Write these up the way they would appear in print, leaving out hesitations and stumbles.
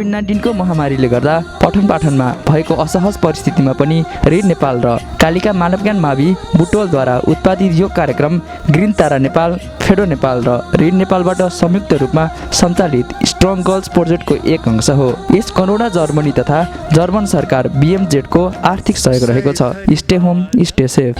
COVID-19 को महामारीले गर्दा पठन पाठनमा भएको असहज परिस्थितिमा पनि रीड नेपाल र कालिका मानवज्ञान मावि बुटवलद्वारा उत्पादित यो कार्यक्रम ग्रिन तारा नेपाल, फेडो नेपाल र रीड नेपालबाट संयुक्त रूपमा सञ्चालित स्ट्रङ गर्ल्स प्रोजेक्टको एक अंश हो। यस करोडा जर्मनी तथा जर्मन सरकार BMZ को आर्थिक सहयोग रहेको छ। Stay home, stay safe.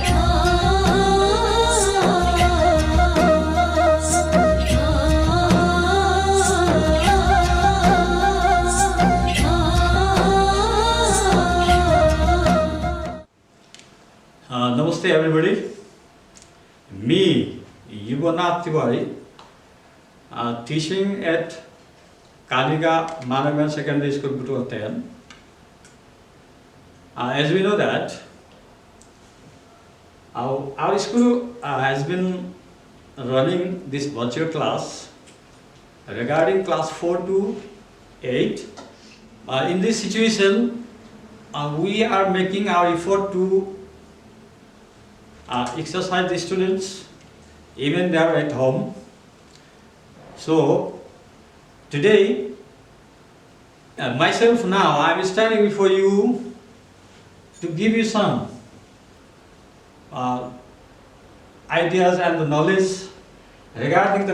Namaste everybody. Me, Yuganath Tiwari, teaching at Kalika Management Secondary School, Butwal 10. As we know that our school has been running this virtual class regarding class 4 to 8. In this situation, we are making our effort to exercise the students even they are at home. So today myself now I am standing before you to give you some ideas and the knowledge regarding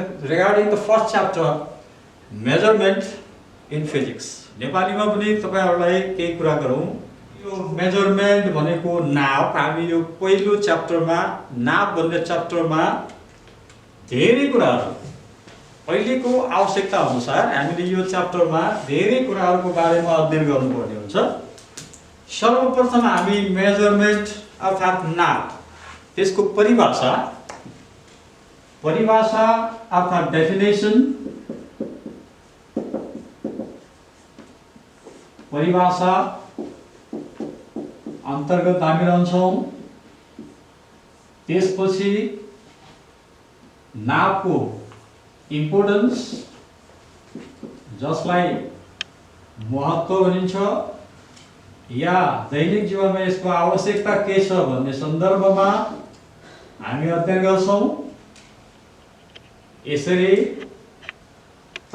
the first chapter, measurement in physics. नेपालीमा पनि तपाईहरुलाई केही कुरा गरौँ। यो measurement भनेको नाप, हामी यो पहिलो च्याप्टरमा नाप भन्ने च्याप्टरमा धेरै कुराहरु अहिलेको आवश्यकता अनुसार हामीले यो च्याप्टरमा धेरै कुराहरुको बारेमा अध्ययन गर्नुपर्ने हुन्छ। सर्वप्रथम हामी मेजरमेन्ट अर्थात नाप, त्यसको परिभाषा अर्थात डेफिनेसन, परिभाषा अन्तर्गत हामी रहन्छौँ। त्यसपछि नापको इम्पोर्टेन्स, जसलाई महत्त्व भनिन्छ या दैनिक जीवनमा यसको आवश्यकता के छ भन्ने सन्दर्भमा हामी अध्ययन गर्छौँ। यसरी त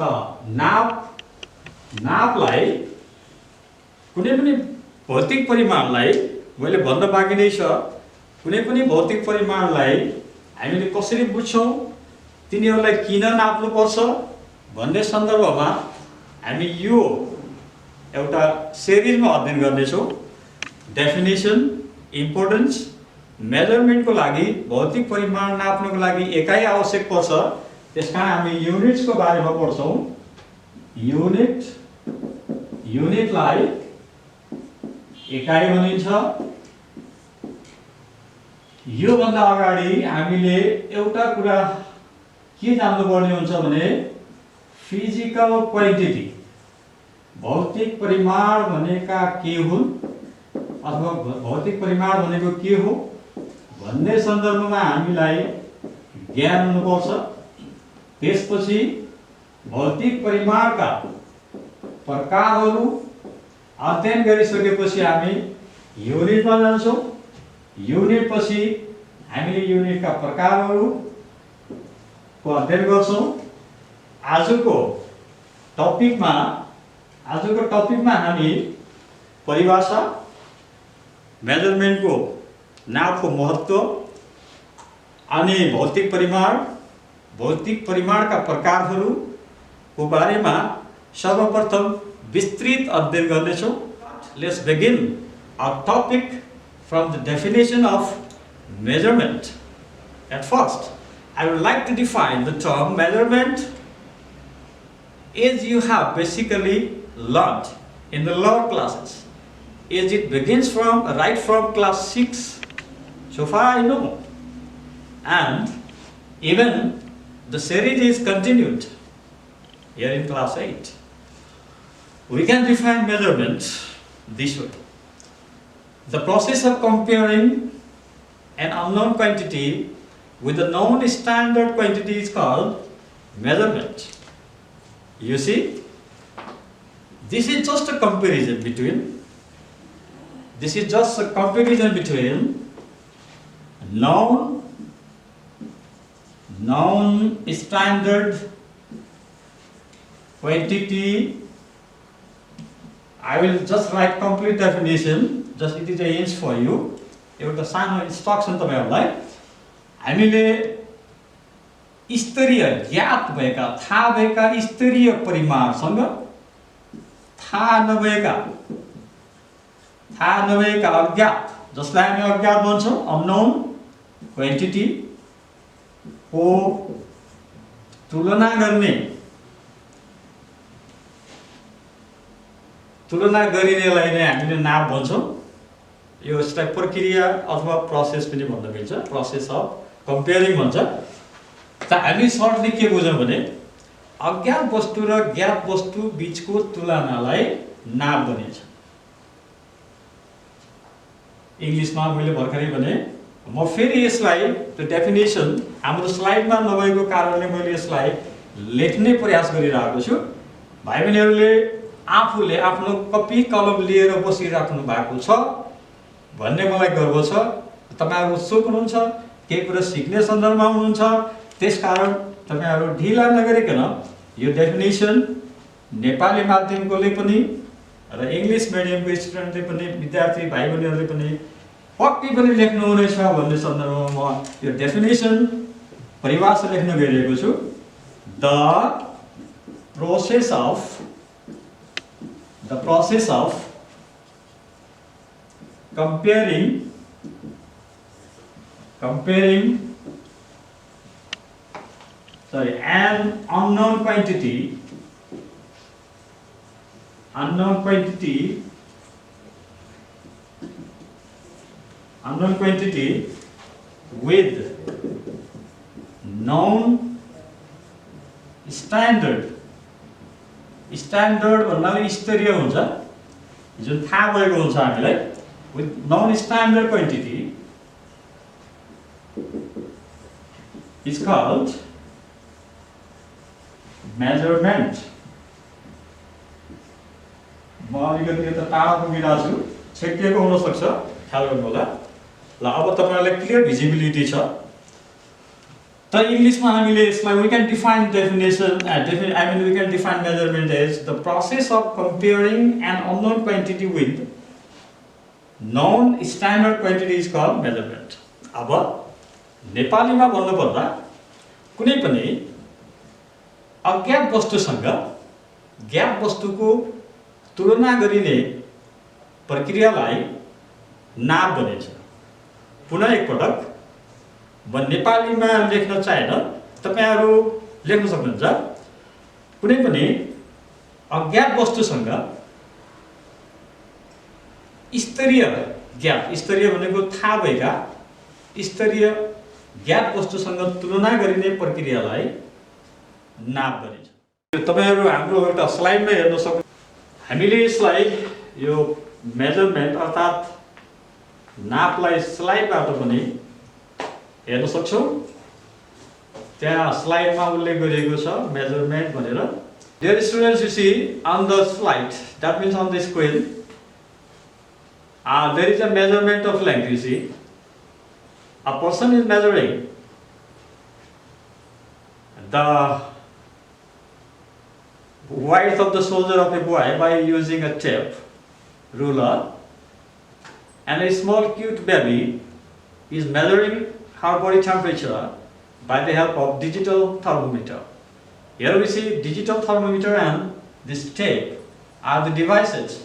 नापलाई कुनै पनि भौतिक परिमाणलाई, मैले भन्न बाँकी नै छ, कुनै पनि भौतिक परिमाणलाई हामीले कसरी बुझ्छौँ, तिनीहरूलाई किन नाप्नुपर्छ भन्ने सन्दर्भमा हामी यो एउटा सिरिजमा अध्ययन गर्नेछौँ। डेफिनेसन, इम्पोर्टेन्स, मेजरमेन्टको लागि भौतिक परिमाण नाप्नको लागि एकाइ आवश्यक पर्छ, त्यसकारण हामी युनिट्सको बारेमा पढ्छौँ। युनिटलाई एकाइ भनिन्छ। यो भन्दा अगाडि हामीले एउटा कुरा के जान्नुपर्ने हुन्छ भने फिजिकल क्वान्टिटी, भौतिक परिमाण भनेका के हुन् अथवा भौतिक परिमाण भनेको के हो भन्ने सन्दर्भमा हामीलाई ज्ञान हुनुपर्छ। त्यसपछि भौतिक परिमाणका प्रकारहरू अध्ययन गरिसकेपछि हामी युनिटमा जान्छौँ। युनिट पछि हामीले युनिटका प्रकारहरूको अध्ययन गर्छौँ। आजको टपिकमा हामी परिभाषा, मेजरमेन्टको नापको महत्त्व अनि भौतिक परिमाणका प्रकारहरूको बारेमा सर्वप्रथम विस्तृत अध्ययन गर्नेछौँ। Let's begin our topic from the definition of measurement. At first, I would like to define the term measurement as you have basically learned in the lower classes, as it begins right from class 6, so far I know, and even the series is continued here in class 8. We can define measurement this way. The process of comparing an unknown quantity with a known standard quantity is called measurement. You see, this is just a comparison between known standard quantity I will just write complete definition. Just it is a hint for you. एउटा सानो instruction तपाईहरुलाई हामीले स्तरीय ज्ञात भएका थाहा भएका स्तरीय परिमाणसँग थाहा नभएका अज्ञात जसलाई हामी अज्ञात भन्छौं अननोन क्वान्टिटी को तुलना गरिनेलाई नै हामीले नाप भन्छौं। यो यसलाई प्रक्रिया अथवा प्रोसेस पनि भन्न मिल्छ, प्रोसेस अफ कम्पेयरिङ भन्छ। त हामी सर्टली के बुझौं भने अज्ञात वस्तु र ज्ञात वस्तु बीचको तुलनालाई नाप भनिन्छ। इंग्लिशमा मैले भर्खरै भने म फेरि यसलाई त्यो डेफिनेसन हाम्रो स्लाइडमा नभएको कारणले मैले यसलाई लेख्ने प्रयास गरिरहेको छु। भाइ बहिनीहरूले आफूले आफ्नो कपी कलम लिएर बसिराख्नु भएको छ भन्ने मलाई गर्व छ। तपाईहरु उत्सुक हुनुहुन्छ, केही कुरा सिक्ने सन्दर्भमा हुनुहुन्छ, त्यसकारण तपाईहरु ढिला नगरिकन यो डेफिनेसन नेपाली माध्यमकोले पनि र इंग्लिश मिडियमको स्टुडेन्टले पनि विद्यार्थी भाइ बहिनीहरूले पनि पक्कै पनि लेख्नु हुनेछ भन्ने सन्दर्भमा म यो डेफिनेसन परिभाषा लेख्न गइरहेको छु। The process of comparing an unknown quantity with known standard भन्नाले स्तरीय हुन्छ जुन थाहा भएको हुन्छ हामीलाई with non-standard quantity is called measurement. म अलिकति यो त टाढा पुगिरहेको छु, छेकिएको हुन सक्छ, ख्याल गर्नु होला। ल अब तपाईहरुलाई क्लियर भिजिबिलिटी छ। त इंग्लिशमा हामीले यसलाई we can define definition we can define measurement as the process of comparing an unknown quantity with known standard quantity is called measurement. अब नेपालीमा भन्नुपर्दा कुनै पनि अज्ञात वस्तुसँग ज्ञात वस्तुको तुलना गरिने प्रक्रियालाई नाप भनिन्छ। पुनः एकपटक म नेपालीमा लेख्न चाहेन, तपाईहरु लेख्न सक्नुहुन्छ। कुनै पनि अज्ञात वस्तुसँग स्तरीय ज्ञात, स्तरीय भनेको थाहा भएका स्तरीय ज्ञात वस्तुसँग तुलना गरिने प्रक्रियालाई नाप भनिन्छ। तपाईहरु हाम्रो एउटा स्लाइडमा हेर्न सक्नुहुन्छ। हामीले यसलाई यो मेजरमेन्ट अर्थात नापलाई स्लाइडबाट पनि हेर्न सक्छौं। त्यहाँ स्लाइडमा उल्लेख गरिएको छ मेजरमेन्ट भनेर। Dear students, you see on the slide, that means on the screen, there is a measurement of length. You see, a person is measuring the width of the shoulder of a boy by using a tape, ruler, and a small cute baby is measuring her body temperature by the help of digital thermometer. Here we see digital thermometer and this tape are the devices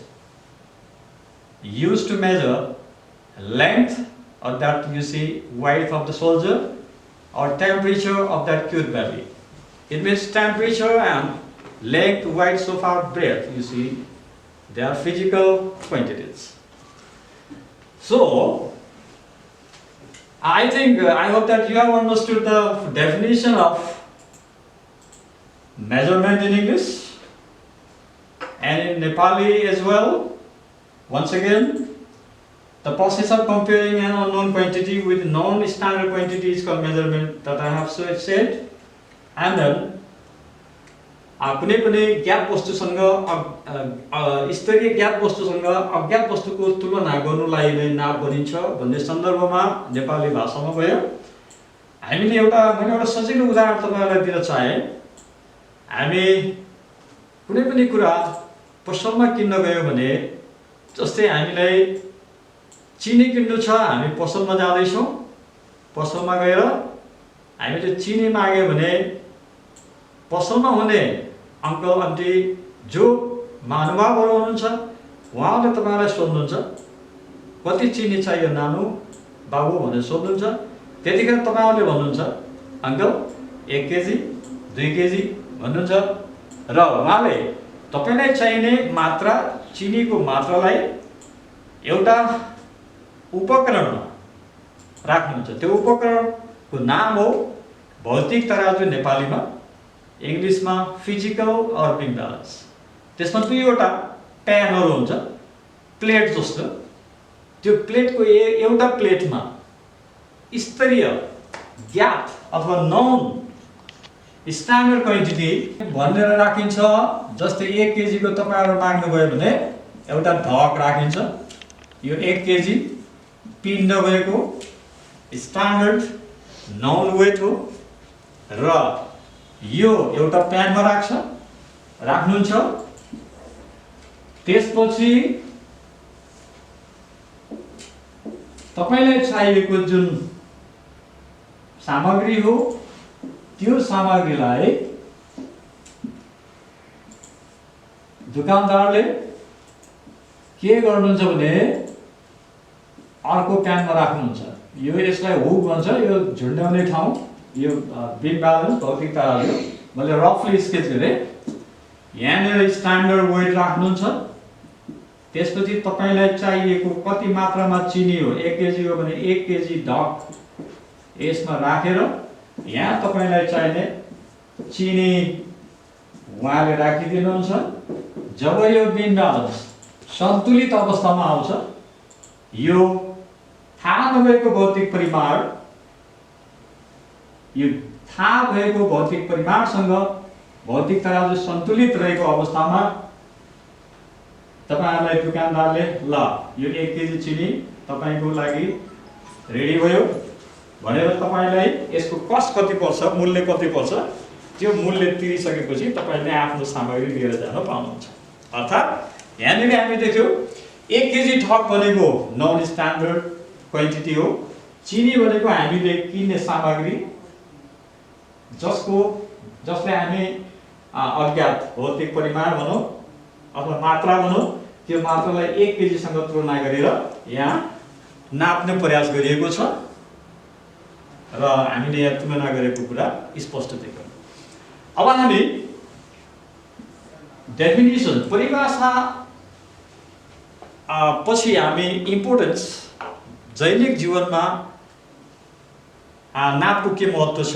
used to measure length of that, you see, width of the shoulder or temperature of that cute baby. It means temperature and length, width, so far breadth, you see, they are physical quantities. So, I think, I hope that you have understood the definition of measurement in English and in Nepali as well. Once again, the process of comparing an unknown quantity with known standard quantity is called measurement, that I have said. And then, कुनै पनि ज्ञात वस्तुसँग स्तरीय ज्ञात वस्तुसँग अज्ञात वस्तुको तुलना गर्नुलाई नै नाप भनिन्छ भन्ने सन्दर्भमा नेपाली भाषामा भयो। हामीले मैले एउटा सजिलो उदाहरण तपाईहरुलाई दिन चाहे। हामी कुनै पनि कुरा पसलमा किन्न गयो भने जस्तै हामीलाई चिनी किन्नु छ, हामी पसलमा जाँदैछौँ, पसलमा गएर हामीले चिनी माग्यो भने पसलमा हुने अङ्कल आन्टी जो महानुभावहरू हुनुहुन्छ उहाँले तपाईँलाई सोध्नुहुन्छ कति चिनी चाहियो नानु बाबु भनेर सोध्नुहुन्छ। त्यतिखेर तपाईँहरूले भन्नुहुन्छ अङ्कल 1 केजी 2 केजी भन्नुहुन्छ र उहाँले तपाईँलाई चाहिने मात्रा चिनीको मात्रालाई एउटा उपकरणमा राख्नुहुन्छ। त्यो उपकरणको नाम हो भौतिक तराजु, नेपालीमा, इङ्ग्लिसमा फिजिकल अर्बिङ ब्यालेन्स। त्यसमा 2वटा प्यानहरू हुन्छ प्लेट जस्तो। त्यो प्लेटको एउटा प्लेटमा स्तरीय ज्ञात अथवा नन स्ट्यान्डर्ड क्वान्टिटी भनेर राखिन्छ। जस्तै 1 केजीको तपाईँहरू माग्नुभयो भने एउटा ढक राखिन्छ। यो 1 केजी पिन नभएको स्ट्यान्डर्ड नन वेट हो र यो एउटा प्यानमा राख्नुहुन्छ। त्यसपछि तपाईलाई चाहिएको जुन सामग्री हो त्यो सामग्रीलाई दुकानदारले के गर्नुहुन्छ भने अर्को प्यानमा राख्नुहुन्छ। यो यसलाई हुक भन्छ, यो झुन्ड्याउने ठाउँ, यो बिन ब्यालेन्स भौतिक तराजु मैले रफली स्केच गरेँ। यहाँनिर स्ट्यान्डर्ड वेट राख्नुहुन्छ। त्यसपछि तपाईलाई चाहिएको कति मात्रामा चिनी हो, 1 केजी हो भने 1 केजी ढक यसमा राखेर यहाँ तपाईलाई चाहिने चिनी उहाँले राखिदिनुहुन्छ। जब यो बिन ब्यालेन्स सन्तुलित अवस्थामा आउँछ, यो थाहा नभएको भौतिक परिमाण, यो थाहा भएको भौतिक परिमाणसँग भौतिक तराजु सन्तुलित रहेको अवस्थामा तपाईहरुलाई दुकानदारले ल यो 1 केजी चिनी तपाईको लागि रेडी भयो भनेर तपाईलाई यसको कस्ट कति पर्छ, मूल्य कति पर्छ, त्यो मूल्य तिरिसकेपछि तपाईले आफ्नो सामग्री लिएर जान पाउनुहुन्छ। अर्थात् यहाँनिर हामी देख्यौं 1 केजी ठक भनेको नन स्ट्यान्डर्ड क्वान्टिटी हो। चिनी भनेको हामीले किन्ने सामग्री जसले हामी अज्ञात भौतिक परिमाण भनौं अथवा मात्रा भनौं, त्यो मात्रालाई 1 केजी सँग तुलना गरेर यहाँ नाप्ने प्रयास गरिएको छ र हामीले यहाँ तुलना गरेको कुरा स्पष्ट देखौँ। अब हामी डेफिनिसन परिभाषा पछि हामी इम्पोर्टेन्स दैनिक जीवनमा नापको के महत्व छ,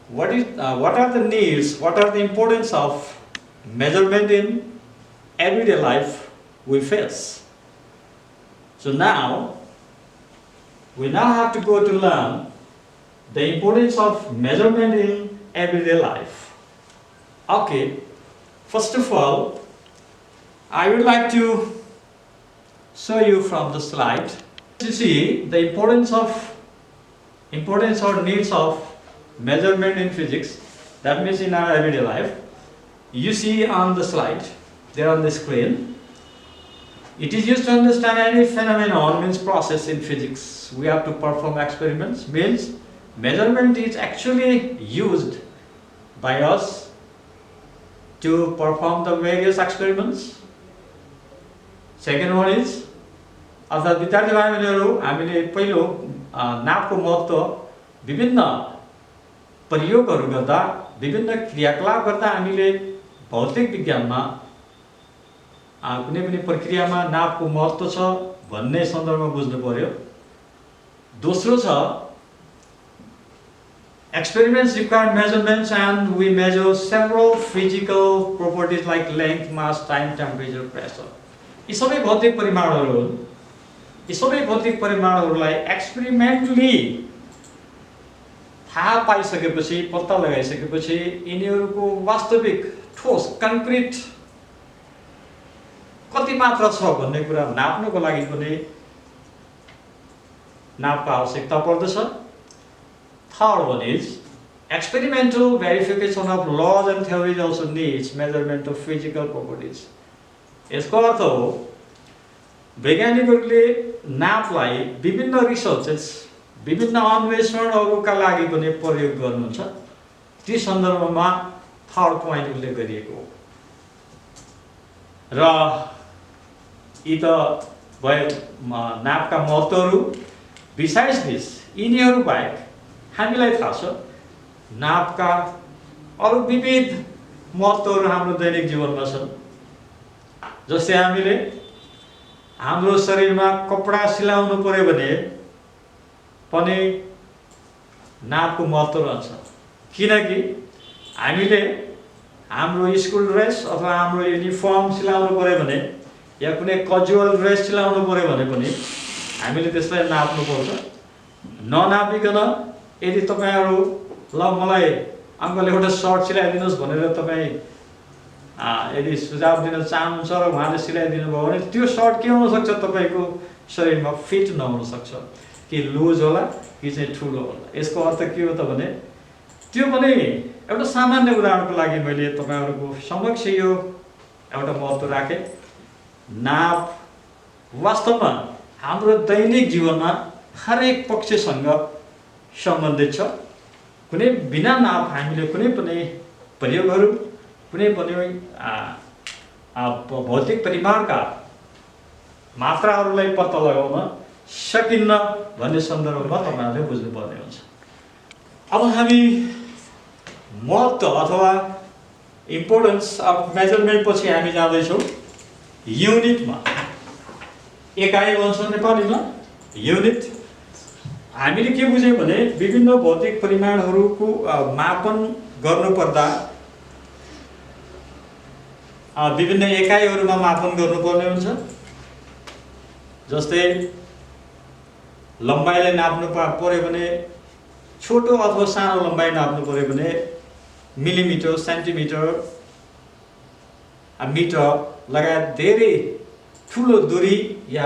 what are the needs, what are the importance of measurement in everyday life we face. So now we have to go to learn the importance of measurement in everyday life. Okay, first of all I would like to show you from the slide to see the importance or needs of measurement in physics, that means in our everyday life. You see on the slide, there on the screen, it is used to understand any phenomenon, means process in physics. We have to perform experiments, means measurement is actually used by us to perform the various experiments. Second one is, अर्थात् विद्यार्थी भाइबहिनीहरू हामीले पहिलो नापको महत्व विभिन्न प्रयोगहरू गर्दा, विभिन्न क्रियाकलाप गर्दा हामीले भौतिक विज्ञानमा कुनै पनि प्रक्रियामा नापको महत्व छ भन्ने सन्दर्भमा बुझ्नु पर्यो। दोस्रो छ experiments require measurements and we measure several physical properties like length, mass, time, temperature, pressure. यी सबै भौतिक परिमाणहरू हुन्। यी सबै भौतिक परिमाणहरूलाई एक्सपेरिमेन्टली थाहा पाइसकेपछि, पत्ता लगाइसकेपछि यिनीहरूको वास्तविक ठोस कन्क्रिट कति मात्रा छ भन्ने कुरा नाप्नको लागि पनि नापको आवश्यकता पर्दछ। Third one is experimental verification of laws and theories also needs measurement of physical properties. यसको अर्थ हो वैज्ञानिकहरूले नापलाई विभिन्न रिसर्चेस विभिन्न अन्वेषणहरूका लागि पनि प्रयोग गर्नुहुन्छ। ती सन्दर्भमा थर्ड पोइन्ट उल्लेख गरिएको हो र यी त भयो नापका महत्त्वहरू। बिसाइड्स दिस यिनीहरू बाहेक हामीलाई थाहा छ नापका अरू विविध महत्त्वहरू हाम्रो दैनिक जीवनमा छन्। जस्तै हामीले हाम्रो शरीरमा कपडा सिलाउनु पर्यो भने पनि नापको महत्त्व रहन्छ, किनकि हामीले हाम्रो स्कुल ड्रेस अथवा हाम्रो युनिफर्म सिलाउनु पर्यो भने या कुनै कजुअल ड्रेस सिलाउनु पर्यो भने पनि हामीले त्यसलाई नाप्नु पर्छ। ननापिकन यदि तपाईँहरू ल मलाई अङ्कल एउटा सर्ट सिलाइदिनुहोस् भनेर तपाईँ यदि सुझाव दिन चाहनुहुन्छ र उहाँले सिलाइदिनु भयो भने त्यो सर्ट के हुनसक्छ, तपाईँको शरीरमा फिट नहुनसक्छ, कि लुज होला कि चाहिँ ठुलो होला। यसको अर्थ के हो त भने त्यो पनि एउटा सामान्य उदाहरणको लागि मैले तपाईँहरूको समक्ष यो एउटा महत्त्व राखेँ। नाप वास्तवमा हाम्रो दैनिक जीवनमा हरेक पक्षसँग सम्बन्धित छ। कुनै बिना नाप हामीले कुनै पनि प्रयोगहरू कुनै पनि भौतिक परिमाणका मात्राहरूलाई पत्ता लगाउन सकिन्न भन्ने सन्दर्भमा तपाईँहरूले बुझ्नुपर्ने हुन्छ। अब हामी महत्त्व अथवा इम्पोर्टेन्स अफ मेजरमेन्ट पछि हामी जाँदैछौँ युनिटमा। एकाइ भन्छ नेपालीमा युनिट। हामीले के बुझ्यौँ भने विभिन्न भौतिक परिमाणहरूको मापन गर्नुपर्दा विभिन्न एकाइहरूमा मापन गर्नुपर्ने हुन्छ। जस्तै लम्बाइलाई नाप्नु पर्यो भने छोटो अथवा सानो लम्बाइ नाप्नु पर्यो भने मिलिमिटर, सेन्टिमिटर, मिटर लगायत धेरै ठुलो दूरी या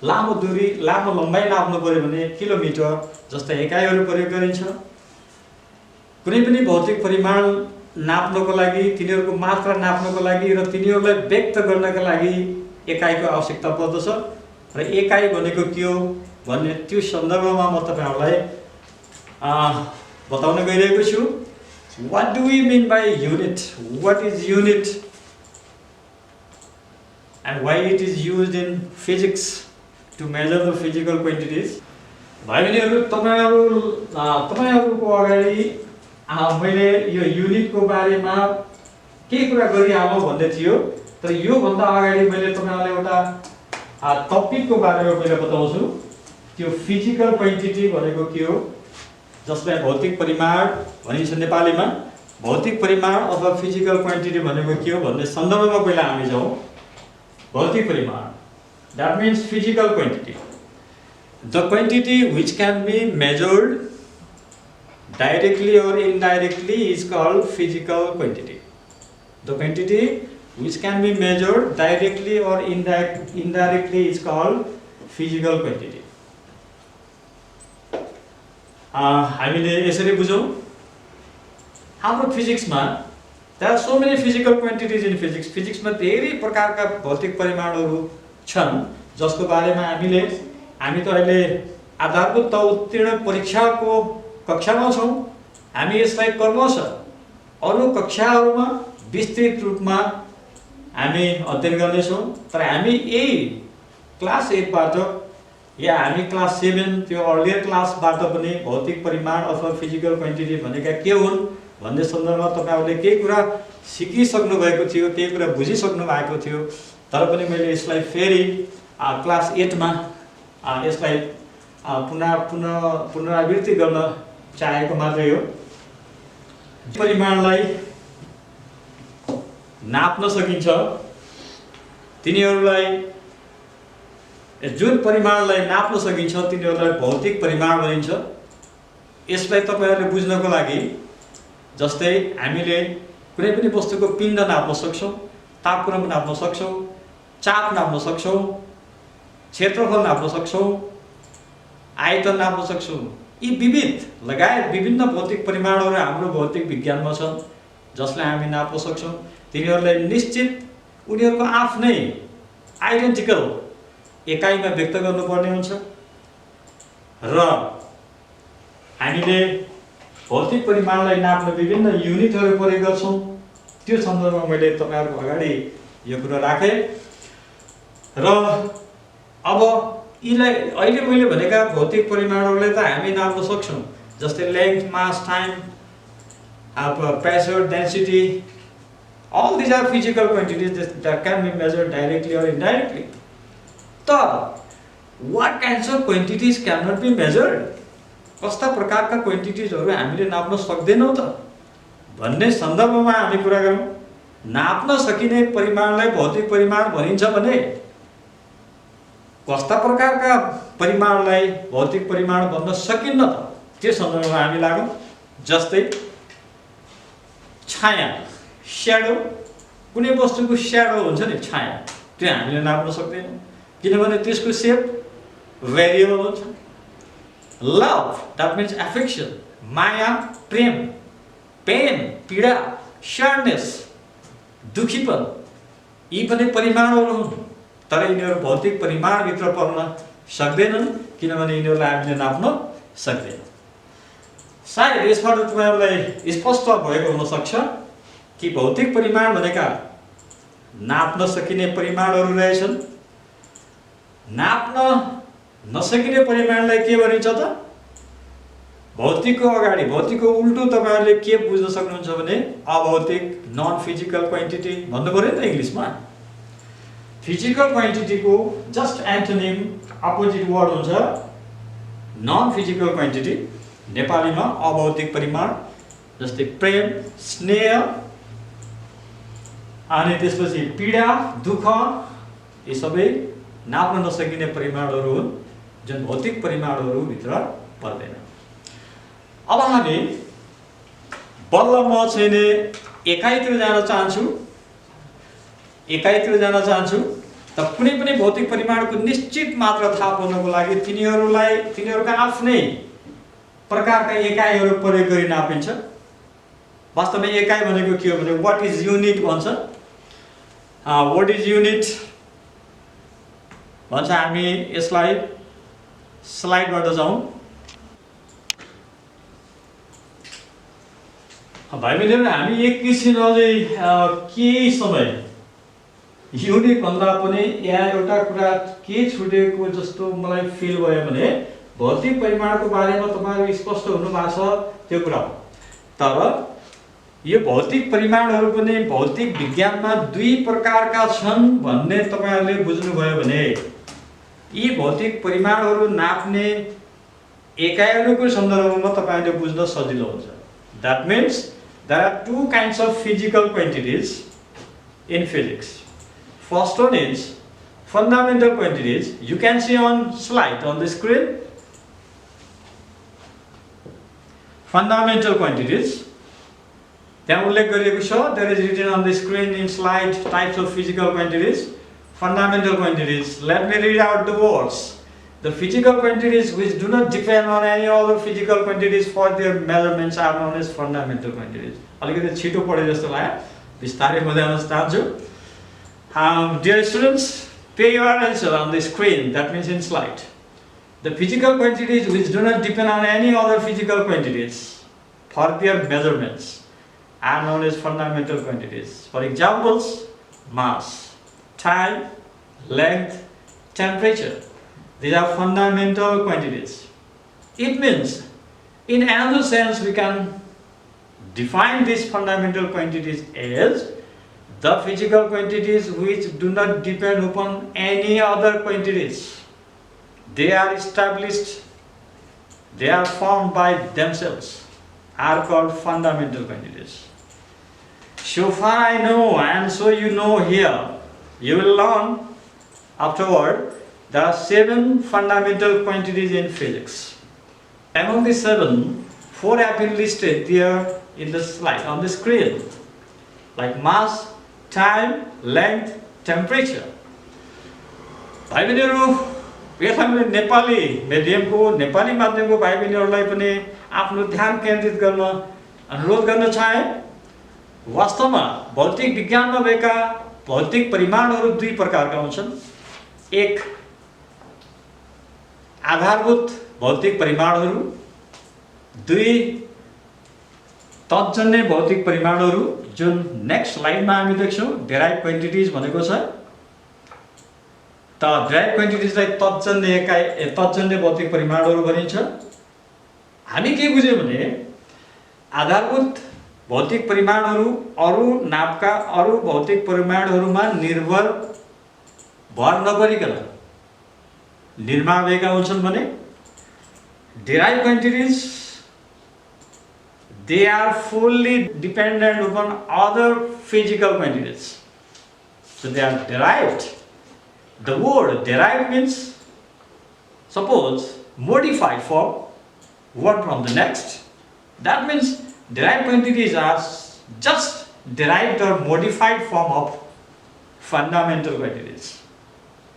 लामो दूरी लामो लम्बाइ नाप्नु पर्यो भने किलोमिटर जस्ता एकाइहरू प्रयोग गरिन्छ। कुनै पनि भौतिक परिमाण नाप्नको लागि तिनीहरूको मात्रा नाप्नको लागि र तिनीहरूलाई व्यक्त गर्नका लागि एकाइको आवश्यकता पर्दछ र एकाइ भनेको के हो भन्ने त्यो सन्दर्भमा म तपाईहरुलाई बताउन गइरहेको छु। What do we mean by unit? What is unit? And why it is used in physics to measure the physical quantities? भाइ बहिनीहरु तपाईहरुको अगाडि मैले यो युनिटको बारेमा के कुरा गरिहालौं भन्दै थियो, तर यो भन्दा अगाडि मैले तपाईहरुलाई एउटा टपिकको बारेमा मैले बताउँछु। त्यो फिजिकल क्वान्टिटी भनेको के हो, जसलाई भौतिक परिमाण भनिन्छ नेपालीमा। भौतिक परिमाण अथवा फिजिकल क्वान्टिटी भनेको के हो भन्ने सन्दर्भमा पहिला हामी जाउँ। भौतिक परिमाण, that means physical quantity, the quantity which can be measured directly or indirectly is called physical quantity. The quantity which can be measured directly or indirectly is called physical quantity. हामीले यसरी बुझौं, हाम्रो फिजिक्समा there are so many physical quantities in physics. फिजिक्समा धेरै प्रकारका भौतिक परिमाणहरू छन् जसको बारेमा हामी त अहिले आधारभूत उत्तीर्ण परीक्षाको कक्षामा छौं। हामी यसलाई क्रमशः अरु कक्षाहरूमा विस्तृत रूपमा हामी अध्ययन गर्नेछौं। तर हामी यही क्लास 8 बाट या हामी क्लास 7 त्यो अर्लियर क्लासबाट पनि भौतिक परिमाण अथवा फिजिकल क्वान्टिटी भनेका के हुन् भन्ने सन्दर्भमा तपाईहरुले केही कुरा सिकिसक्नु भएको थियो, केही कुरा बुझिसक्नु भएको थियो। तर पनि मैले यसलाई फेरि क्लास 8 मा यसलाई पुनरावृत्ति गर्न चाहेको मात्रै हो। परिमाणलाई नाप्न सकिन्छ, तिनीहरूलाई जुन परिमाणलाई नाप्न सकिन्छ तिनीहरूलाई भौतिक परिमाण भनिन्छ। यसलाई तपाईहरुले बुझ्नको लागि जस्तै हामीले कुनै पनि वस्तुको पिण्ड नाप्न सक्छौं, तापक्रम नाप्न सक्छौं, चाप नाप्न सक्छौं, क्षेत्रफल नाप्न सक्छौं, आयतन नाप्न सक्छौं, यी विविध लगायत विभिन्न भौतिक परिमाणहरू हाम्रो भौतिक विज्ञानमा छन् जसलाई हामी नाप्न सक्छौँ। तिनीहरूलाई निश्चित उनीहरूको आफ्नै आइडेन्टिकल एकाइमा व्यक्त गर्नुपर्ने हुन्छ र हामीले भौतिक परिमाणलाई नाप्न विभिन्न युनिटहरू प्रयोग गर्छौँ। त्यो सन्दर्भमा मैले तपाईँहरूको अगाडि यो कुरा राखेँ र अब यीलाई अहिले मैले भनेका भौतिक परिमाणहरूलाई त हामी नाप्न सक्छौँ, जस्तै length, mass, time, pressure, density, all these are physical quantities that can be measured directly or indirectly. तर what kinds of quantities cannot be measured? कस्ता प्रकारका क्वान्टिटिजहरू हामीले नाप्न सक्दैनौँ त भन्ने सन्दर्भमा हामी कुरा गरौँ। नाप्न सकिने परिमाणलाई भौतिक परिमाण भनिन्छ भने कस्ता प्रकारका परिमाणलाई भौतिक परिमाण भन्न सकिन्न त त्यो सन्दर्भमा हामी लागौँ। जस्तै छाया, स्याडो, कुनै वस्तुको स्याडो हुन्छ नि छाया, त्यो हामीले नाप्न सक्दैनौँ किनभने त्यसको सेप भेरिएबल हुन्छ। लभ, द्याट मिन्स एफेक्सन, माया, प्रेम, पेन, पीडा, स्याडनेस, दुखीपन, यी पनि परिमाणहरू हुन् तर यिनीहरू भौतिक परिमाणभित्र पर्न सक्दैनन् किनभने यिनीहरूलाई हामीले नाप्न सक्दैनौँ। सायद यसबाट तपाईँहरूलाई स्पष्ट भएको हुनसक्छ कि भौतिक परिमाण भनेका नाप्न सकिने परिमाणहरू रहेछन्। नाप्न नसकिने परिमाणलाई के भनिन्छ त? भौतिकको अगाडि भौतिकको उल्टो तपाईँहरूले के बुझ्न सक्नुहुन्छ भने अभौतिक, नन फिजिकल क्वान्टिटी भन्नु पर्यो नि त इङ्ग्लिसमा। फिजिकल क्वान्टिटीको जस्ट एन्टोनिम अपोजिट वर्ड हुन्छ नन फिजिकल क्वान्टिटी, नेपालीमा अभौतिक परिमाण। जस्तै प्रेम, स्नेह, अनि त्यसपछि पीडा, दुःख, यी सबै नाप्न नसकिने परिमाणहरू हुन् जुन भौतिक परिमाणहरू भित्र पर्दैन। अब हामी बल्ल म चाहिँ नि एकाइतिर जान चाहन्छु त कुनै पनि भौतिक परिमाणको निश्चित मात्रा थाहा पाउनको लागि तिनीहरूका आफ्नै प्रकारका एकाइहरू प्रयोग गरी नापिन्छ। वास्तवमा एकाइ भनेको के हो भने व्हाट इज युनिट भन्छ। व्हाट इज युनिट भन्छ। हामी यसलाई स्लाइडबाट जाउँ। भाइ बहिनीहरू, हामी एकैछिन अझै केही समय युनिट भन्दा पनि यहाँ एउटा कुरा के छुटेको जस्तो मलाई फिल भयो भने भौतिक परिमाणको बारेमा तपाईँहरू स्पष्ट हुनुभएको छ त्यो कुरा हो। तर यो भौतिक परिमाणहरू पनि भौतिक विज्ञानमा दुई प्रकारका छन् भन्ने तपाईँहरूले बुझ्नुभयो भने यी भौतिक परिमाणहरू नाप्ने एकाइहरूको सन्दर्भमा तपाईँहरूले बुझ्न सजिलो हुन्छ। That means there are two kinds of physical quantities in physics. First one is fundamental quantities. You can see on slide on the screen. Fundamental quantities. There is written on the screen in slide types of physical quantities. Fundamental quantities. Let me read out the words. The physical quantities which do not depend on any other physical quantities for their measurements are known as fundamental quantities. अलिकति छिटो पढे जस्तो लाग्यो, बिस्तारै बुझाउन चाहन्छु। Dear students, pay your attention on the screen, that means in slide. The physical quantities which do not depend on any other physical quantities for their measurements are known as fundamental quantities. For examples, mass, time, length, temperature. These are fundamental quantities. It means, in another sense, we can define these fundamental quantities as the physical quantities which do not depend upon any other quantities. They are established, they are formed by themselves, are called fundamental quantities. So far I know, and so you know here, you will learn afterward. There are 7 fundamental quantities in physics. Among the 7, 4 have been listed there in the slide on the screen, like mass, time, length, temperature. भाइ बहिनीहरू, यसलाई मैले नेपाली मिडियमको नेपाली माध्यमको भाइ बहिनीहरूलाई पनि आफ्नो ध्यान केन्द्रित गर्न अनुरोध गर्न चाहे। वास्तवमा भौतिक विज्ञानमा भएका भौतिक परिमाणहरू दुई प्रकारका हुन्छन्। एक आधारभूत भौतिक परिमाणहरू, दुई तत्जन्य भौतिक परिमाणहरू, जुन नेक्स्ट स्लाइडमा हामी देख्छौँ। डेराइभ क्वान्टिटिज भनेको छ। त डेराइभ क्वान्टिटिजलाई तत्जन्य भौतिक परिमाणहरू भनिन्छ। हामी के बुझ्यौँ भने आधारभूत भौतिक परिमाणहरू अरू नापका अरू भौतिक परिमाणहरूमा निर्भर भर नगरिकन निर्माण भएका हुन्छन् भने derived quantities, they are fully dependent upon other physical quantities. So they are derived. The word derived means, suppose, modified from one from the next. That means derived quantities are just derived or modified form of fundamental quantities.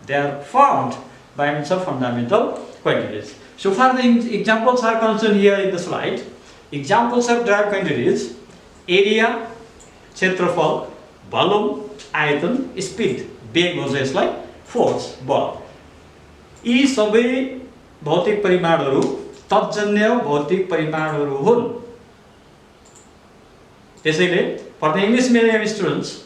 They are formed by means of fundamental quantities. So far the examples are concerned here in the slide. Examples of derived quantities: area, क्षेत्रफल, volume, आयतन, speed, वेग भन्छ यसलाई, force, बल। यी सबै भौतिक परिमाणहरू तत्जन्य भौतिक परिमाणहरू हुन्। त्यसैले for the English medium students,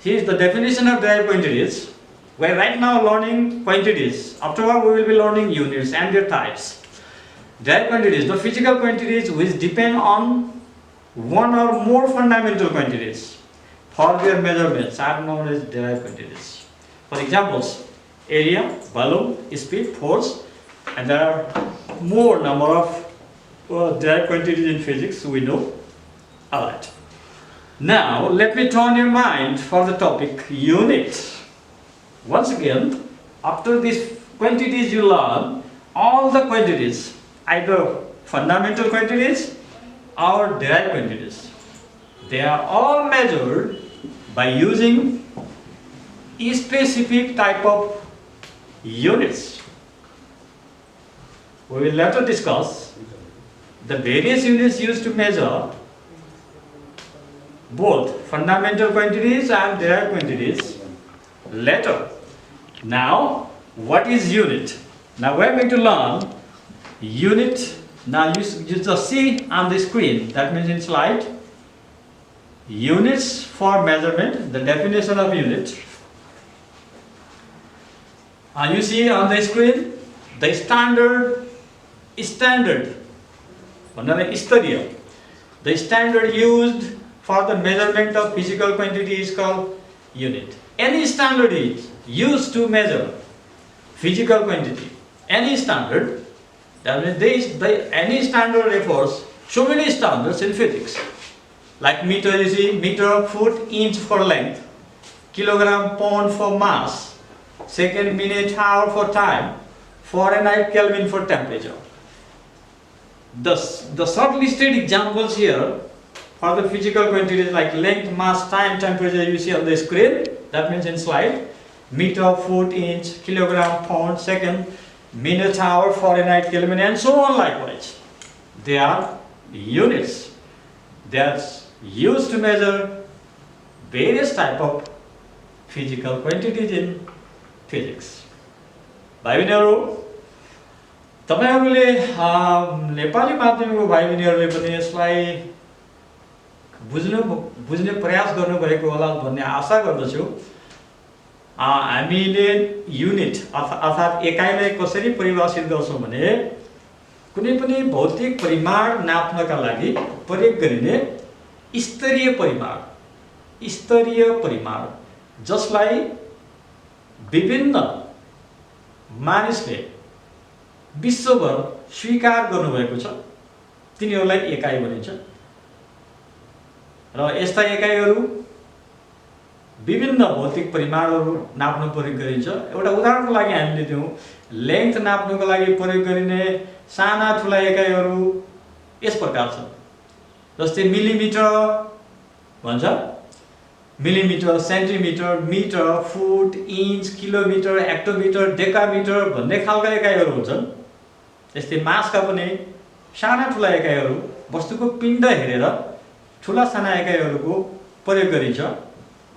here is the definition of derived quantities. We are right now learning quantities. Afterward, we will be learning units and their types. Derived quantities, the physical quantities which depend on one or more fundamental quantities for their measurements are known as derived quantities. For examples, area, volume, speed, force, and there are more number of derived quantities in physics we know. Alright. Now, let me turn your mind for the topic units. Once again, after these quantities you learn all the quantities, either fundamental quantities or derived quantities. They are all measured by using a specific type of units. We will later discuss the various units used to measure both fundamental quantities and derived quantities later. Now, what is unit? Now we are going to learn unit. Now you just see on the screen, that means in slide, units for measurement, the definition of unit. You see on the screen the standard, the standard used for the measurement of physical quantity is called unit. Any standard is used to measure physical quantity. Any standard, that means any standard refers so many standards in physics. Like meter, you see, meter, foot, inch for length, kilogram, pound for mass, second, minute, hour for time, Fahrenheit, Kelvin for temperature. The short-listed examples here for the physical quantities like length, mass, time, temperature, you see on the screen. That means in slide, meter, foot, inch, kilogram, pound, second, minute, hour, Fahrenheit, Kelvin, and so on likewise. They are units. They are used to measure various type of physical quantities in physics. भाइ बहिनीहरू, तपाईहरुले नेपाली माध्यमको भाइ बहिनीहरुले पनि यसलाई बुझ्ने प्रयास गर्नुभएको होला भन्ने आशा गर्दछु। हामीले युनिट अर्थात् एकाइलाई कसरी परिभाषित गर्छौं भने कुनै पनि भौतिक परिमाण नाप्नका लागि प्रयोग गरिने स्तरीय परिमाण जसलाई विभिन्न मानिसले विश्वभर स्वीकार गर्नुभएको छ तिनीहरूलाई एकाइ भनिन्छ। र यस्ता एकाइहरू विभिन्न भौतिक परिमाणहरू नाप्न प्रयोग गरिन्छ। एउटा उदाहरणको लागि हामीले दिउँ, लेन्थ नाप्नको लागि प्रयोग गरिने साना ठुला एकाइहरू यस प्रकार छन्। जस्तै मिलिमिटर भन्छ, millimetre, centimetre, metre, foot, inch, kilometre, hectometre, decametre भन्ने खालका एकाइहरू हुन्छन्। त्यस्तै मासका पनि साना ठुला एकाइहरू, वस्तुको पिण्ड हेरेर ठुला साना एकाइहरूको प्रयोग गरिन्छ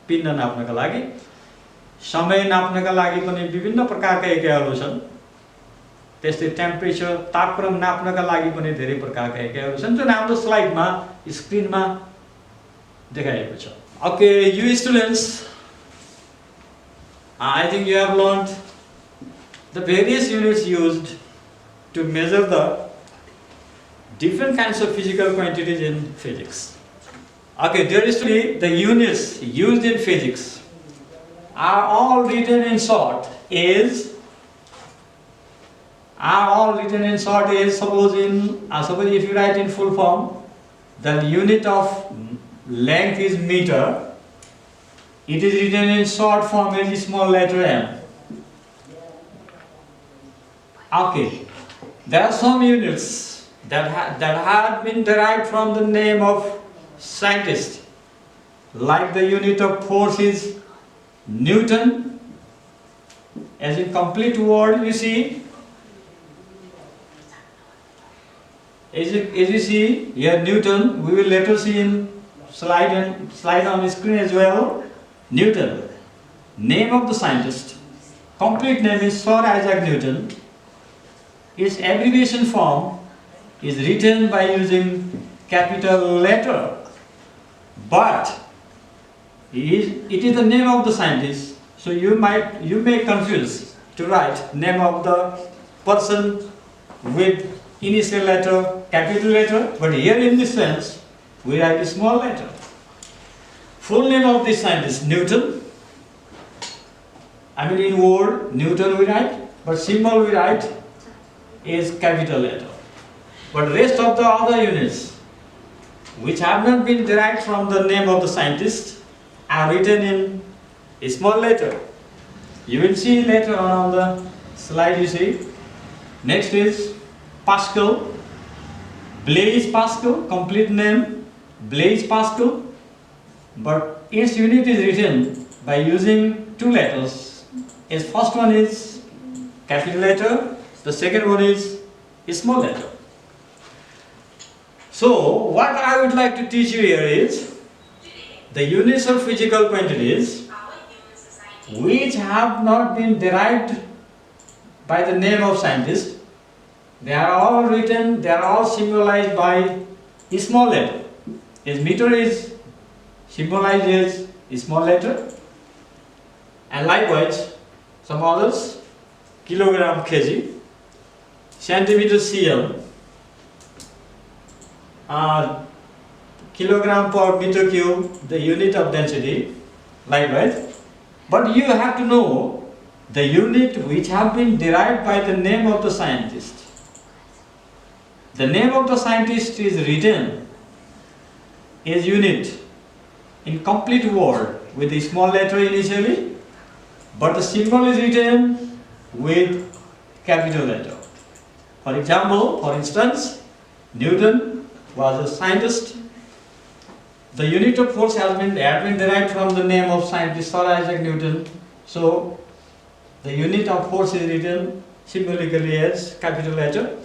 पिण्ड नाप्नका लागि। समय नाप्नका लागि पनि विभिन्न प्रकारका एकाइहरू छन्। त्यस्तै टेम्परेचर, तापक्रम नाप्नका लागि पनि धेरै प्रकारका एकाइहरू छन् जुन हाम्रो स्लाइडमा स्क्रिनमा देखाएको छ। Okay, you students, I think you have learned the various units used to measure the different kinds of physical quantities in physics. Okay, there is to be the units used in physics are all written in short is suppose if you write in full form, the unit of length is meter. It is written in short form as small letter m. Okay, there are some units that have been derived from the name of scientist, like the unit of force is Newton. As in complete word, you see, as you see here Newton, we will later see in slide on the screen as well. Newton, name of the scientist, complete name is Sir Isaac Newton. Its abbreviation form is written by using capital letter, but it is the name of the scientist, so you may confuse to write name of the person with initial letter, capital letter, but here in this sense we write a small letter. Full name of this scientist Newton. I mean in word Newton we write, but symbol we write is capital letter. But rest of the other units which have not been derived from the name of the scientist are written in a small letter. You will see later on the slide, you see. Next is Pascal, Blaise Pascal, complete name Blaise Pascal, but its unit is written by using two letters. Its first one is capital letter, the second one is small letter. So what I would like to teach you here is the units of physical quantities which have not been derived by the name of scientist. They are all written, they are all symbolized by a small letter. As meter is symbolized as a small letter, and likewise some others, kilogram kg, centimeter cm, kilogram per meter cube, the unit of density, likewise. But you have to know the unit which have been derived by the name of the scientist. The name of the scientist is written as unit in complete word with a small letter initially, but the symbol is written with capital letter. For example, for instance, Newton was a scientist. The unit of force had been derived from the name of scientist Sir Isaac Newton. So the unit of force is written symbolically as capital letter.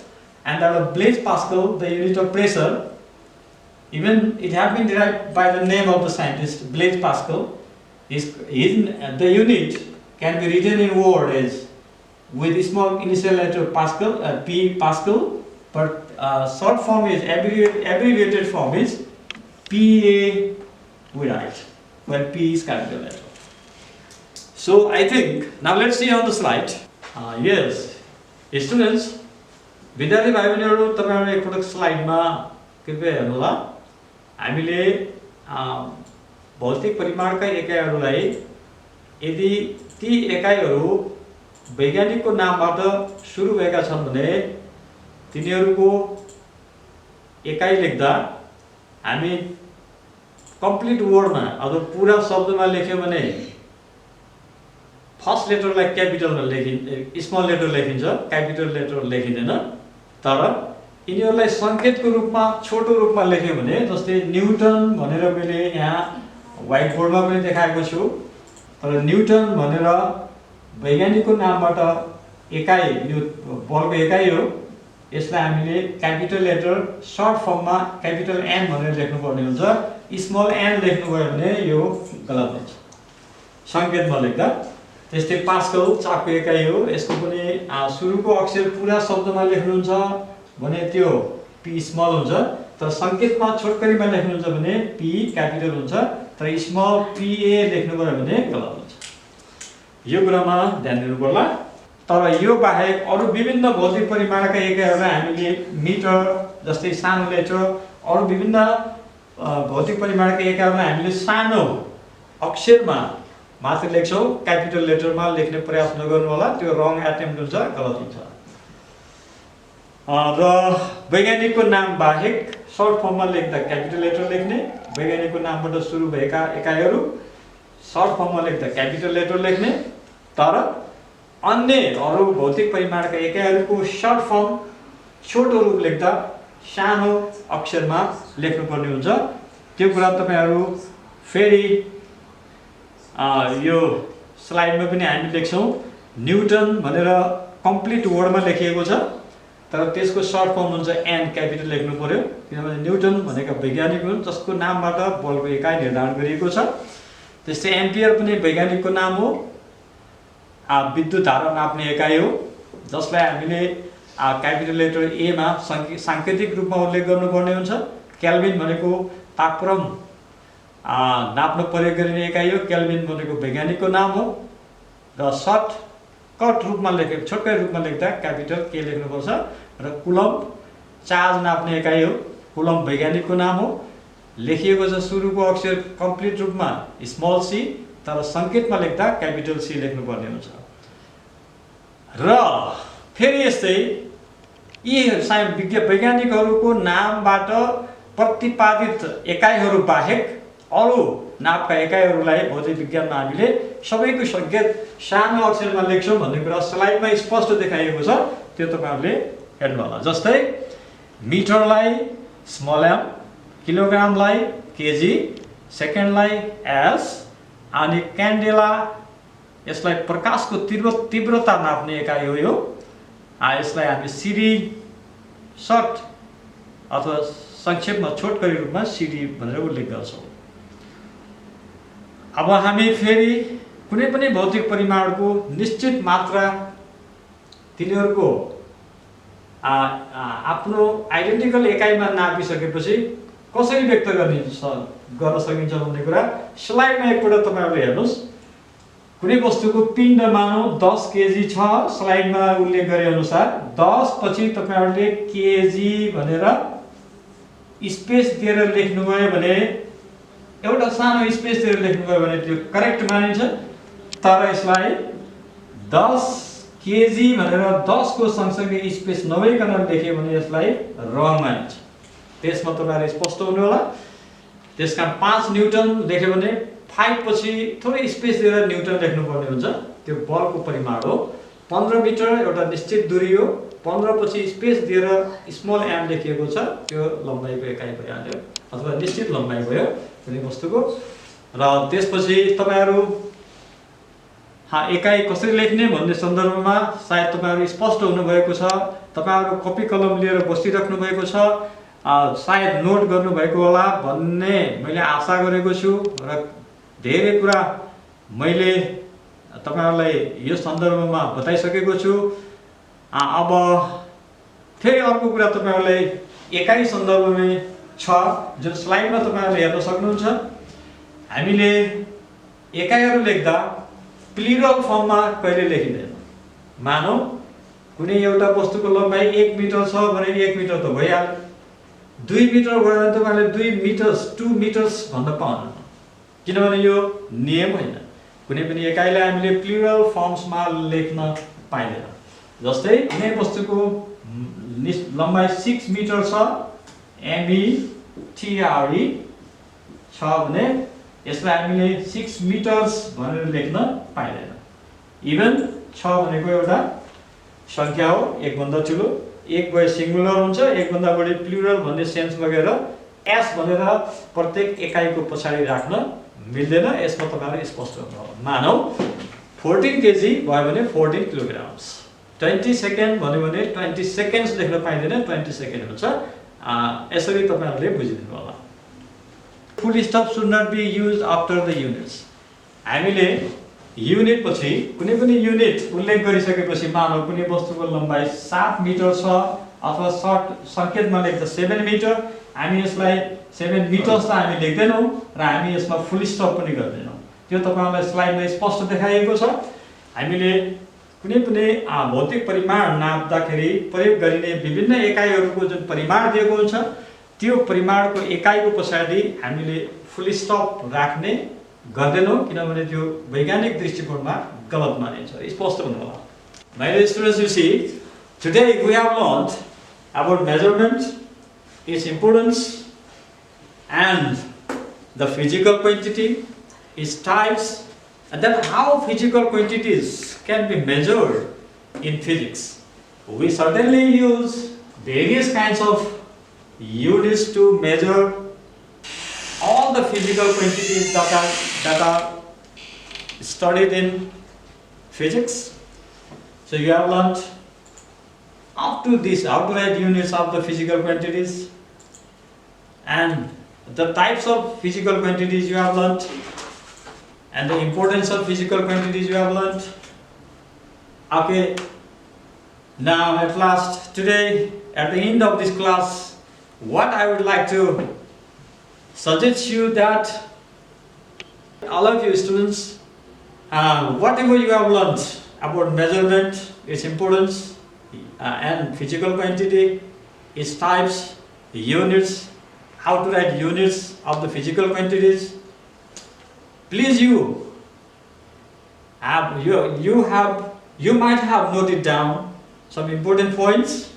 And that of Blaise Pascal, the unit of pressure, even it had been derived by the name of the scientist Blaise Pascal. The unit can be written in word as with small initial letter Pascal, P Pascal, but short form is abbreviated form is PA we write, when P is capital letter. So I think now let's see on the slide. Yes, students. विद्यार्थी भाइ बहिनीहरु, तपाईहरु एकपटक स्लाइडमा कृपया हेर्नुहोला। हामीले भौतिक परिमाणका एकाइहरुलाई यदि ती एकाइहरु वैज्ञानिकको नामबाट सुरु भएका छन् भने तिनीहरुको एकाइ लेख्दा हामी कम्प्लिट वर्डमा अथवा पूरा शब्दमा लेख्यौं भने फर्स्ट लेटरलाई क्यापिटलमा लेखिन्छ, स्मल लेटर लेखिन्छ, क्यापिटल लेटर लेखिँदैन। तर यिनीहरुलाई संकेतको रूपमा छोटो रूपमा लेख्यो भने जस्तै न्यूटन भनेर मैले यहाँ व्हाइट बोर्डमा पनि देखाएको छु। तर न्युटन भनेर वैज्ञानिकको नामबाट एकाइ बलको एकाइ हो। यसलाई हामीले क्यापिटल लेटर सर्ट फर्ममा क्यापिटल एन भनेर लेख्नुपर्ने हुन्छ। स्मल एन लेख्नुभयो भने यो गलत हुन्छ सङ्केतमा लेख्दा। त्यस्तै पास्कल चापको एकाइ हो। यसको पनि सुरुको अक्षर पुरा शब्दमा लेख्नुहुन्छ भने त्यो पी स्मल हुन्छ, तर सङ्केतमा छोटकरीमा लेख्नुहुन्छ भने पी क्यापिटल हुन्छ, तर स्मल पीए लेख्नुभयो भने गलत हुन्छ। यो कुरामा ध्यान दिनु पर्ला। तर यो बाहेक अरू विभिन्न भौतिक परिमाणका एकाइहरूलाई हामीले मिटर जस्तै सानो लेटर, अरू विभिन्न भौतिक परिमाणका एकाइहरूलाई हामीले सानो अक्षरमा मात्र लेख्छौँ, क्यापिटल लेटरमा लेख्ने प्रयास नगर्नु होला, त्यो रङ एटेम्प्ट हुन्छ, गलत हुन्छ। र वैज्ञानिकको नाम बाहेक सर्ट फर्ममा लेख्दा क्यापिटल लेटर लेख्ने, वैज्ञानिकको नामबाट सुरु भएका एकाइहरू सर्ट फर्ममा लेख्दा क्यापिटल लेटर लेख्ने, तर अन्य अरू भौतिक परिमाणका एकाइहरूको सर्ट फर्म छोटो रूप लेख्दा सानो अक्षरमा लेख्नुपर्ने हुन्छ। त्यो कुरा तपाईँहरू फेरि यो स्लाइडमा पनि हामी लेख्छौँ। न्युटन भनेर कम्प्लिट वर्डमा लेखिएको छ, तर त्यसको सर्ट फर्म हुन्छ एन, क्यापिटल लेख्नु पर्यो, किनभने न्युटन भनेका वैज्ञानिक हुन् जसको नामबाट बलको एकाइ निर्धारण गरिएको छ। त्यस्तै एम्पियर पनि वैज्ञानिकको नाम हो, विद्युत धारा नाप्ने एकाइ हो, जसलाई हामीले क्यापिटल लेटर एमा साङ्केतिक रूपमा उल्लेख गर्नुपर्ने हुन्छ। केल्भिन भनेको तापक्रम नाप्न प्रयोग गरिने एकाइ हो। केल्भिन भनेको वैज्ञानिकको नाम हो र सर्टकट रूपमा लेखेको छोटकै रूपमा लेख्दा क्यापिटल के लेख्नुपर्छ। र कुलम्ब चार्ज नाप्ने एकाइ हो, कुलम्ब वैज्ञानिकको नाम हो, लेखिएको छ सुरुको अक्षर कम्प्लिट रूपमा स्मल सी, तर सङ्केतमा लेख्दा क्यापिटल सी लेख्नुपर्ने हुन्छ। र फेरि यस्तै यी वैज्ञानिकहरूको नामबाट प्रतिपादित एकाइहरू बाहेक अरू नापका एकाइहरूलाई भौतिक विज्ञानमा हामीले सबैको सङ्केत सानो अक्षरमा लेख्छौँ भन्ने कुरा स्लाइडमा स्पष्ट देखाइएको छ, त्यो तपाईँहरूले हेर्नु होला। जस्तै मिटरलाई स्मल एम, किलोग्रामलाई केजी, सेकेन्डलाई एस, अनि क्यान्डेला यसलाई प्रकाशको तीव्रता नाप्ने एकाइ हो। यो यसलाई हामी सिडी सर्ट अथवा संक्षेपमा छोटकरी रूपमा सिडी भनेर उल्लेख गर्छौँ। अब हामी फेरि कुनै पनि भौतिक परिमाणको निश्चित मात्रा तिनीहरूको आफ्नो आइडेन्टिकल एकाइमा नापिसकेपछि कसरी व्यक्त गर्न सकिन्छ भन्ने कुरा स्लाइडमा एकपल्ट तपाईँहरूले हेर्नुहोस्। कुनै वस्तुको पिण्ड मानौँ 10 केजी छ, स्लाइडमा उल्लेख गरे अनुसार 10 पछि तपाईँहरूले केजी भनेर स्पेस दिएर लेख्नुभयो भने, एउटा सानो स्पेस दिएर लेख्नुभयो भने त्यो करेक्ट मानिन्छ। तर यसलाई 10 केजी भनेर 10 को सँगसँगै स्पेस नभइकन लेख्यो भने यसलाई रङ मानिन्छ। त्यसमा तपाईँहरू स्पष्ट हुनु होला। त्यसका 5 न्युटन लेख्यो भने 5 पछि थोरै स्पेस दिएर न्युटन लेख्नुपर्ने हुन्छ, त्यो बलको परिमाण हो। 15 मिटर एउटा निश्चित दूरी हो, 15 पछि स्पेस दिएर स्मल एम लेखिएको छ, त्यो लम्बाइको एकाइ भइहाल्यो अथवा निश्चित लम्बाइ भयो कुनै वस्तुको। र त्यसपछि तपाईँहरू एकाइ कसरी लेख्ने भन्ने सन्दर्भमा सायद तपाईँहरू स्पष्ट हुनुभएको छ। तपाईँहरू कपी कलम लिएर बसिराख्नु भएको छ, सायद नोट गर्नुभएको होला भन्ने मैले आशा गरेको छु। र धेरै कुरा मैले तपाईँहरूलाई यो सन्दर्भमा बताइसकेको छु। अब फेरि अर्को कुरा तपाईँहरूलाई एकाइ सन्दर्भमै छ, जुन स्लाइडमा तपाईँहरूले हेर्न सक्नुहुन्छ। हामीले एकाइहरू लेख्दा प्लुरल फर्ममा कहिले लेखिँदैन। मानौँ कुनै एउटा वस्तुको लम्बाइ 1 मिटर छ भने 1 मिटर त भइहाल्यो, 2 मिटर भयो भने तपाईँले 2 मिटर्स 2 मिटर्स भन्न पाउनुहुन्न, किनभने यो नियम होइन। कुनै पनि एकाइलाई हामीले प्लुरल फर्म्समा लेख्न पाइँदैन। जस्तै कुनै वस्तुको लम्बाइ 6 मिटर छ, METRE छ भने यसलाई हामीले 6 मिटर्स भनेर लेख्न पाइँदैन। इभन 6 भनेको एउटा सङ्ख्या हो, 1 भन्दा ठुलो, 1 भए सिङ्गुलर हुन्छ, 1 भन्दा बढी प्लुरल भन्ने सेन्समा गएर एस भनेर प्रत्येक एकाइको पछाडि राख्न मिल्दैन, यसमा तपाईँहरूले स्पष्ट हुनु होला। मानौ 14 केजी भयो भने 14 किलोग्राम्स, 20 सेकेन्ड भन्यो भने 20 सेकेन्ड्स लेख्न पाइँदैन, 20 सेकेन्ड हुन्छ। यसरी तपाईँहरूले बुझिदिनु होला। Full stop should not be use after the units. हामीले युनिट पछि कुनै पनि युनिट उल्लेख गरिसकेपछि मानौ कुनै वस्तुको लम्बाइ 7 मिटर छ अथवा सर्ट सङ्केतमा लेख्दा 7 मिटर, हामी यसलाई 7 मिटर्स त हामी लेख्दैनौँ र हामी यसमा फुल स्टप पनि गर्दैनौँ। त्यो तपाईँहरूलाई स्लाइडमा स्पष्ट देखाइएको छ। हामीले कुनै पनि भौतिक परिमाण नाप्दाखेरि प्रयोग गरिने विभिन्न एकाइहरूको जुन परिमाण दिएको हुन्छ त्यो परिमाणको एकाइको पछाडि हामीले फुल स्टप राख्ने गर्दैनौँ, किनभने त्यो वैज्ञानिक दृष्टिकोणमा गलत मानिन्छ। स्पष्ट हुनु होला। My dear students, you see, today we have learned about measurement, its importance, and the physical quantity, its types, and then how physical quantities can be measured in physics. We certainly use various kinds of units to measure all the physical quantities that are studied in physics. So you have learned up to these outright units of the physical quantities, and the types of physical quantities you have learned, and the importance of physical quantities you have learned. Okay, now at last, today at the end of this class, what I would like to suggest you that all of you students, whatever you have learned about measurement, its importance, and physical quantity, its types, units, how to write units of the physical quantities, please you might have noted down some important points.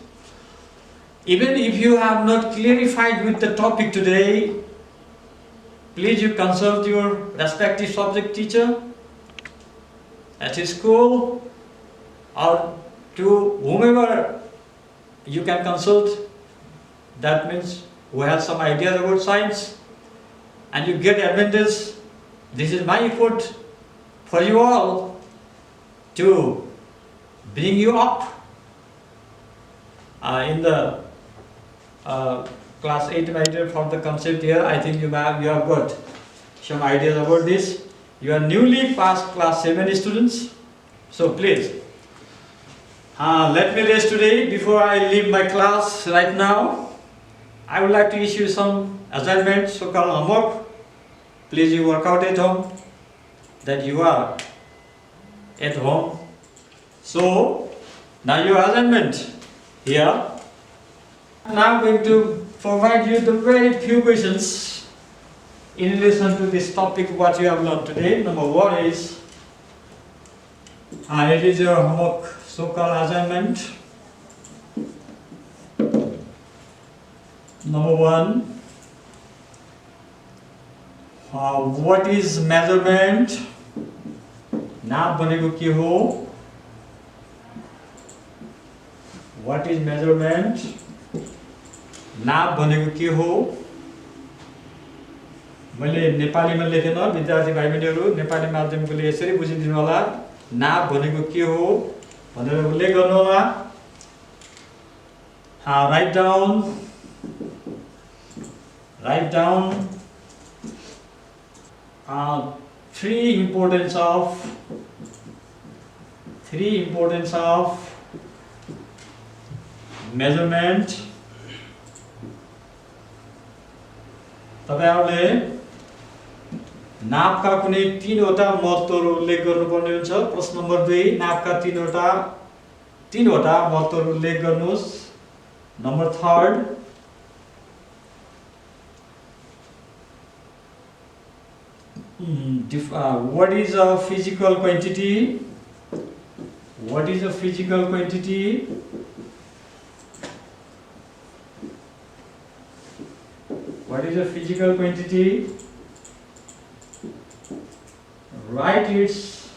Even if you have not clarified with the topic today, please you consult your respective subject teacher at his school or to whomever you can consult. That means who has some ideas about science, and you get advantage. This is my effort for you all to bring you up in the class 8 matter from the concept here. I think you have got some ideas about this. You are newly passed class 7 students, so please let me rest today before I leave my class right now. I would like to issue some assignments, so-called homework. Please you work out at home, that you are at home. So now your assignment here. Now I'm going to provide you the very few questions in relation to this topic what you have learned today. Number one is, it is your homework, so-called assignment. Number one, what is measurement? नाप भनेको के हो? What is measurement? नाप भनेको के हो? मैले नेपालीमा लेखेन, विद्यार्थी भाइ बहिनीहरु नेपाली माध्यमकोले यसरी बुझिदिनु होला। नाप भनेको के हो भनेर उल्लेख गर्नु होला। Write down three importance of measurement. तपाईहरुले नापका कुनै तीनवटा महत्त्वहरु उल्लेख गर्नुपर्ने हुन्छ। प्रश्न नम्बर 2, नापका तीनवटा महत्त्वहरु उल्लेख गर्नुहोस्। Number 3, what is a physical quantity? What is a physical quantity? What is a physical quantity? Write its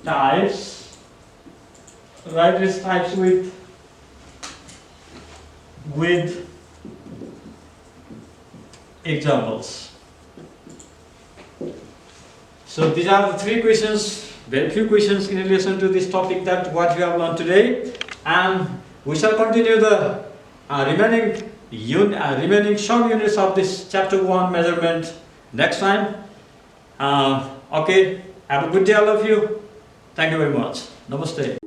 types. Write its types with examples. So these are the three questions, very few questions in relation to this topic that what we have learned today, and we shall continue the remaining sub-units of this chapter 1 measurement next time. Okay, have a good day all of you. Thank you very much. Namaste.